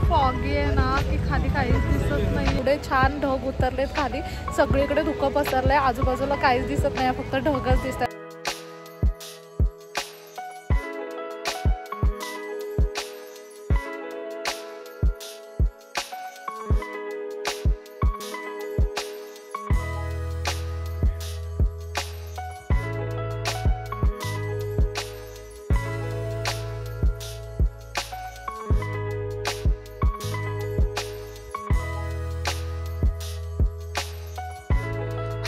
Foggy आहे ना की खाली काहीच दिसत नाही। पुढे छान ढग उतरलेत खाली, सगळीकडे धुकं पसरलंय, आजूबाजूला काहीच दिसत नाही, फक्त ढगच दिसतात।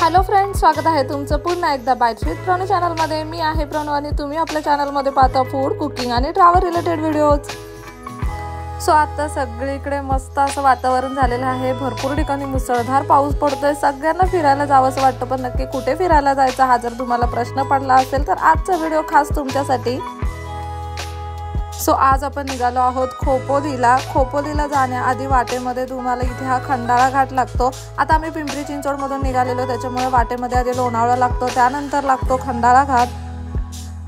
हॅलो फ्रेंड्स, स्वागत आहे तुमचं पुन्हा एकदा बाईट्स विथ प्रणू चॅनलमध्ये। मी आहे प्रणू आणि तुम्ही आपल्या चॅनलमध्ये पाहता फूड, कुकिंग आणि ट्रॅव्हल रिलेटेड व्हिडिओज। सो आता सगळीकडे मस्त असं वातावरण झालेलं आहे, भरपूर ठिकाणी मुसळधार पाऊस पडतोय। सगळ्यांना फिरायला जावंसं वाटतं, पण नक्की कुठे फिरायला जायचं हा जर तुम्हाला प्रश्न पडला असेल तर आजचा व्हिडिओ खास तुमच्यासाठी। सो आज आपण निघालो आहोत खोपोलीला। खोपोलीला जाण्याआधी वाटेमध्ये तुम्हाला इथे हा खंडाळा घाट लागतो। आता आम्ही पिंपरी चिंचवडमधून निघालेलो, त्याच्यामुळे वाटेमध्ये आधी लोणावळा लागतो, त्यानंतर लागतो खंडाळा घाट।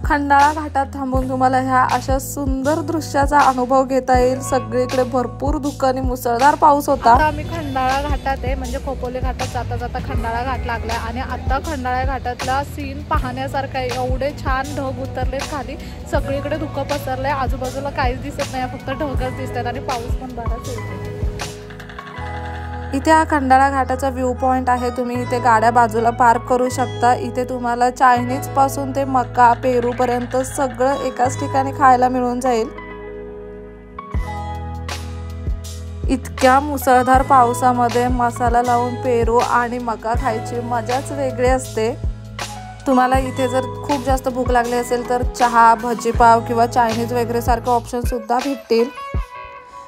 खंडाळा घाटात थांबून तुम्हाला ह्या अशा सुंदर दृश्याचा अनुभव घेता येईल। सगळीकडे भरपूर धुकं आणि मुसळधार पाऊस होता। आता आम्ही खंडाळा घाटात आहे, म्हणजे खोपोली घाटात जाता जाता खंडाळा घाट लागलाय आणि आता खंडाळा घाटातला सीन पाहण्यासारखा आहे। एवढे छान ढग उतरलेत खाली, सगळीकडे धुकं पसरलंय, आजूबाजूला काहीच दिसत नाही, फक्त ढगच दिसतात आणि पाऊस पण बराच येतो। इथे हा खंडाळा घाटाचा व्ह्यू पॉइंट आहे, तुम्ही इथे गाड्या बाजूला पार्क करू शकता। इथे तुम्हाला चायनीज पासून ते मका, पेरू पर्यंत सगळं एकाच ठिकाणी खायला मिळून जाईल। इतक्या मुसळधार पावसामध्ये मसाला लावून पेरू आणि मका खायची मजाच वेगळी असते। तुम्हाला इथे जर खूप जास्त भूक लागली असेल तर चहा, भजीपाव किंवा चायनीज वगैरे सारखे ऑप्शन सुद्धा भेटतील।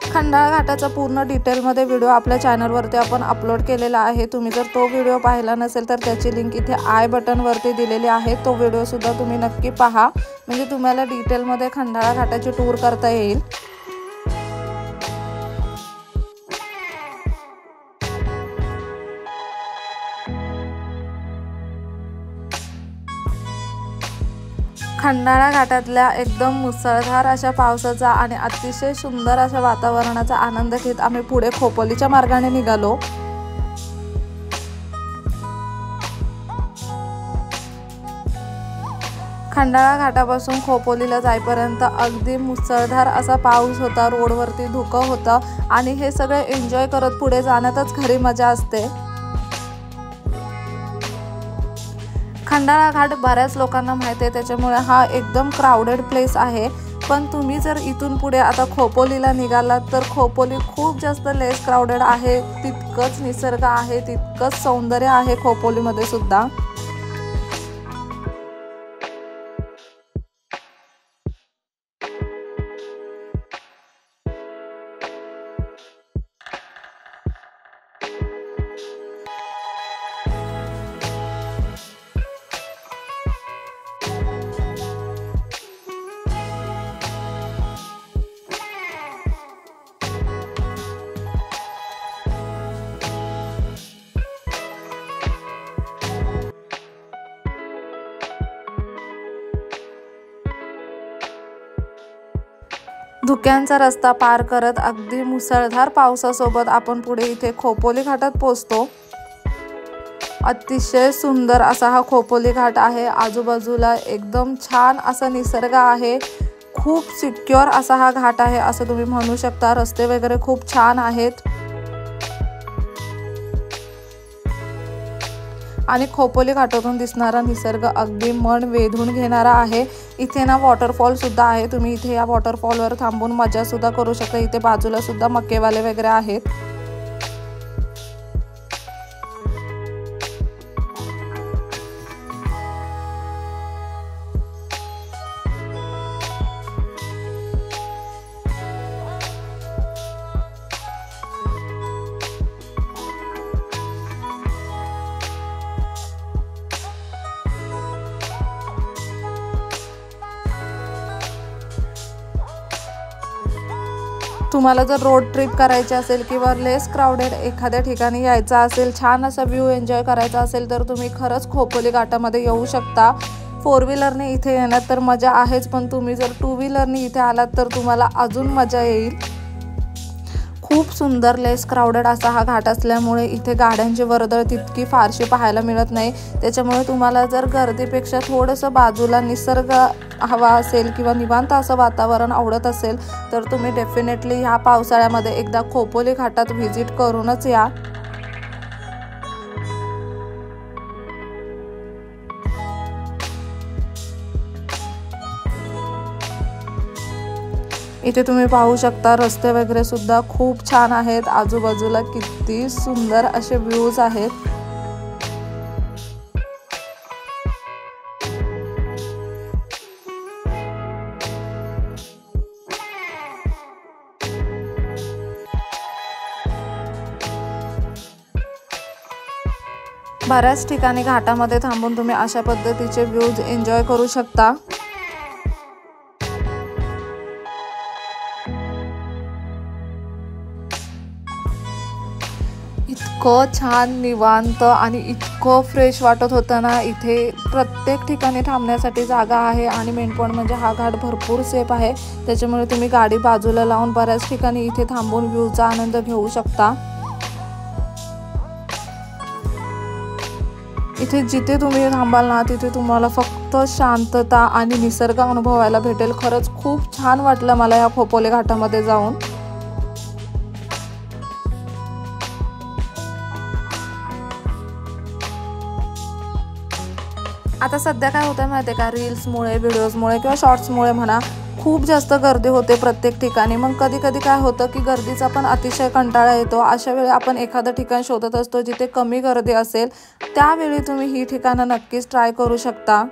खंडाळा घाटाचा पूर्ण डिटेलमध्ये व्हिडिओ आपल्या चॅनलवरती आपण अपलोड केलेला आहे। तुम्ही जर तो व्हिडिओ पाहिला नसेल तर त्याची लिंक इथे आय बटनवरती दिलेली आहे, तो व्हिडिओ सुद्धा तुम्ही नक्की पहा, म्हणजे तुम्हाला डिटेलमध्ये खंडाळा घाटाची टूर करता येईल। खंडाळा घाटातल्या एकदम मुसळधार अशा पावसाचा आणि अतिशय सुंदर अशा वातावरणाचा आनंद घेत आम्ही पुढे खोपोलीच्या मार्गाने निघालो। खंडाळा घाटापासून खोपोलीला जाईपर्यंत अगदी मुसळधार असा पाऊस होता, रोडवरती धुकं होतं आणि हे सगळे एन्जॉय करत पुढे जाण्यातच खरी मजा असते। खंडाळा घाट बऱ्याच लोकांना माहिती आहे, त्याच्यामुळे हा एकदम क्राउडेड प्लेस आहे। पण तुम्ही जर इथून पुढे आता खोपोलीला निघालात तर खोपोली खूप जास्त लेस क्राउडेड आहे, तितकंच निसर्ग आहे, तितकंच सौंदर्य आहे खोपोलीमध्ये सुद्धा। धुक्यांचा रस्ता पार करत अगदी मुसळधार पावसासोबत आपण पुढे इथे खोपोली घाटात पोहोचतो। अतिशय सुंदर असा हा खोपोली घाट आहे, आजूबाजूला एकदम छान असा निसर्ग आहे, खूप सिक्युअर असा हा घाट आहे असं तुम्ही म्हणू शकता। रस्ते वगैरे खूप छान आहेत आणि खोपोली घाटातून दिसणारा निसर्ग अगदी मन वेधून घेणारा आहे। इथे ना वॉटरफॉल सुद्धा आहे, तुम्ही इथे या वॉटरफॉलवर थांबून मजा सुद्धा करू शकता। इथे बाजूला सुद्धा मक्केवाले वगैरे आहेत। तुम्हाला जर रोड ट्रिप करायची असेल किंवा लेस क्राउडेड एखाद्या ठिकाणी यायचं असेल, छान असा व्ह्यू एन्जॉय करायचा असेल तर तुम्ही खरंच खोपोली घाटामध्ये येऊ शकता। 4 व्हीलरने इथे येण्यात तर मजा आहेच, पण तुम्ही जर 2 व्हीलरने इथे आलात तर तुम्हाला अजून मजा येईल। खूप सुंदर लेस क्राऊडेड असा हा घाट असल्यामुळे इथे गाड्यांची वर्दळ तितकी फारशी पाहायला मिळत नाही। त्याच्यामुळे तुम्हाला जर गर्दीपेक्षा थोडंसं बाजूला निसर्ग हवा असेल किंवा निवांत असं वातावरण आवडत असेल तर तुम्ही डेफिनेटली ह्या पावसाळ्यामध्ये एकदा खोपोली घाटात व्हिजिट करूनच या। इथे तुम्ही पाहू शकता रस्ते वगैरे सुद्धा खूप छान आहेत। आजूबाजूला किती सुंदर असे व्ह्यूज आहेत। बऱ्याच ठिकाणी घाटामध्ये थांबून तुम्ही अशा पद्धतीचे व्ह्यूज एन्जॉय करू शकता। इतकं छान निवांत आणि इतकं फ्रेश वाटत होतं ना। इथे प्रत्येक ठिकाणी थांबण्यासाठी जागा आहे आणि मेन पॉइंट म्हणजे हा घाट भरपूर सेफ आहे। त्याच्यामुळे तुम्ही गाडी बाजूला लावून बऱ्याच ठिकाणी इथे थांबून व्ह्यूचा आनंद घेऊ शकता। इथे जिथे तुम्ही थांबाल ना तिथे तुम्हाला फक्त शांतता आणि निसर्ग अनुभवायला भेटेल। खरंच खूप छान वाटलं मला या खोपोली घाटामध्ये जाऊन। आता सध्या काय होतं माहिती आहे का, रील्समुळे व्हिडिओजमुळे किंवा शॉर्ट्समुळे म्हणा खूप जास्त गर्दी होते प्रत्येक ठिकाणी। मग कधी कधी काय होतं की गर्दीचा पण अतिशय कंटाळा येतो। अशा वेळी आपण एखादं ठिकाण शोधत असतो जिथे कमी गर्दी असेल, त्यावेळी तुम्ही ही ठिकाणं नक्कीच ट्राय करू शकता।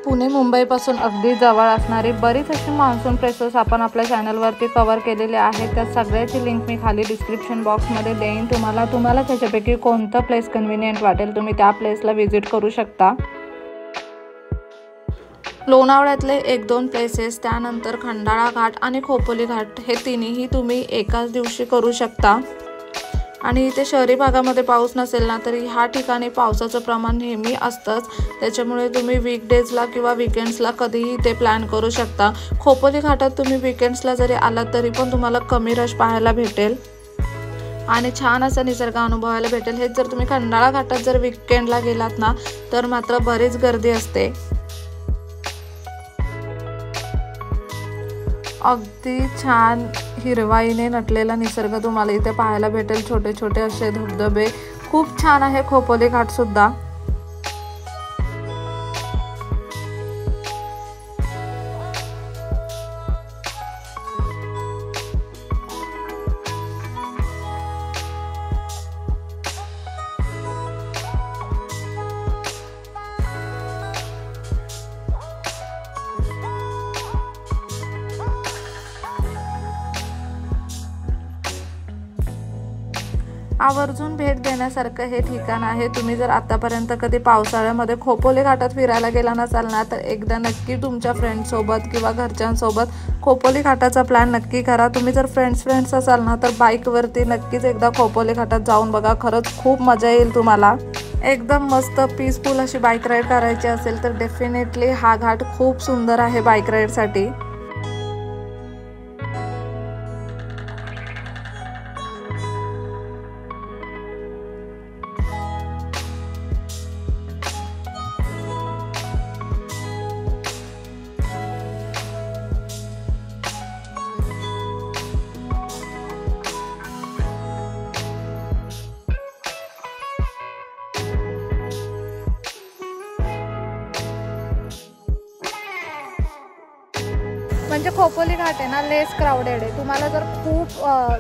पुणे मुंबईपासून अगदी जवळ असणारी बरीच अशी मान्सून प्लेसेस आपण आपल्या चॅनलवरती कव्हर केलेले आहेत। त्या सगळ्याची लिंक मी खाली डिस्क्रिप्शन बॉक्समध्ये देईन। तुम्हाला त्याच्यापैकी कोणतं प्लेस कन्व्हिनियंट वाटेल तुम्ही त्या प्लेसला व्हिजिट करू शकता। लोणावळ्यातले 1-2 प्लेसेस, त्यानंतर खंडाळा घाट आणि खोपोली घाट हे तिन्ही तुम्ही एकाच दिवशी करू शकता। आणि इथे शहरी भागामध्ये पाऊस नसेल ना तरी ह्या ठिकाणी पावसाचं प्रमाण नेहमी असतंच। त्याच्यामुळे तुम्ही वीकडेजला किंवा वीकेंड्सला कधीही इथे प्लॅन करू शकता। खोपोली घाटात तुम्ही वीकेंड्सला जरी आलात तरी पण तुम्हाला कमी रश पाहायला भेटेल आणि छान असा निसर्ग अनुभवायला भेटेल। हेच जर तुम्ही खंडाळा घाटात जर वीकेंडला गेलात ना तर मात्र बरीच गर्दी असते। अगदी छान हिरवाईने नटलेला निसर्ग तुम्हाला इथे पाहायला भेटेल। छोटे छोटे असे धबधबे, खूप छान आहे खोपोली घाट सुद्धा। आवर्जून भेट देण्यासारखं हे ठिकाण आहे। तुम्ही जर आतापर्यंत कधी पावसाळ्यामध्ये खोपोली घाटात फिरायला गेला नसाल ना तर एकदा नक्की तुमच्या फ्रेंड्ससोबत किंवा घरच्यांसोबत खोपोली घाटाचा प्लॅन नक्की करा। तुम्ही जर फ्रेंड्स असाल ना तर बाईकवरती नक्कीच एकदा खोपोली घाटात जाऊन बघा। खरंच खूप मजा येईल तुम्हाला। एकदम मस्त पीसफुल अशी बाईक राईड करायची असेल तर डेफिनेटली हा घाट खूप सुंदर आहे बाईक राईडसाठी। म्हणजे खोपोली घाट आहे ना लेस क्राऊडेड आहे। तुम्हाला जर खूप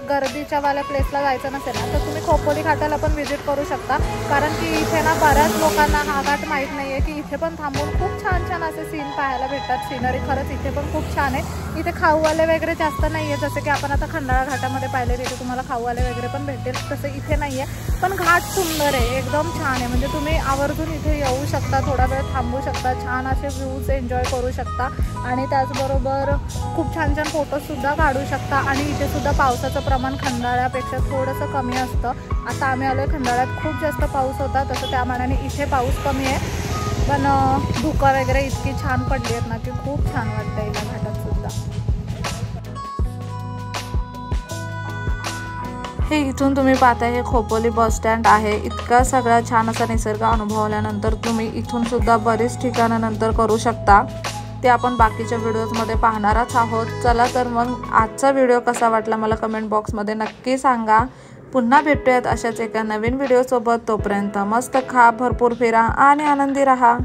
गर्दीच्या वाल्या प्लेसला जायचं नसेल ना तर तुम्ही खोपोली घाटाला पण व्हिजिट करू शकता। कारण की इथे ना बऱ्याच लोकांना हा घाट माहीत नाही आहे की इथे पण थांबून खूप छान छान असे सीन पाहायला भेटतात। सीनरी खरंच इथे पण खूप छान आहे। इथे खाऊवाले वगैरे जास्त नाही आहे, जसं की आपण आता खंडाळा घाटामध्ये पाहिले तिथे तुम्हाला खाऊवाले वगैरे पण भेटेल, तसं इथे नाही आहे। पण घाट सुंदर आहे, एकदम छान आहे। म्हणजे तुम्ही आवर्जून इथे येऊ शकता, थोडा वेळ थांबू शकता, छान असे व्ह्यूज एन्जॉय करू शकता आणि त्याचबरोबर खूप छान छान फोटोसुद्धा काढू शकता। आणि इथे सुद्धा पावसाचं प्रमाण खंडाळ्यापेक्षा थोडंसं कमी असतं। आता आम्ही आलो खंडाळ्यात खूप जास्त पाऊस होता, तसं त्या मानाने इथे पाऊस कमी आहे। पण धुकं वगैरे इतकी छान पडली आहेत ना की खूप छान वाटतं या घाटात सुद्धा। हे इथून तुम्ही पाहता हे खोपोली बस स्टँड आहे। इतका सगळा छान असा निसर्ग अनुभवल्यानंतर तुम्ही इथून सुद्धा बरीच ठिकाणं नंतर करू शकता, ते आपण बाकीच्या व्हिडिओजमध्ये पाहणारच आहोत। चला तर मग आजचा व्हिडिओ कसा वाटला मला कमेंट बॉक्समध्ये नक्की सांगा। पुन्हा भेटूयात अशाच एका नवीन व्हिडिओसोबत। तोपर्यंत मस्त खा, भरपूर फिरा आणि आनंदी रहा।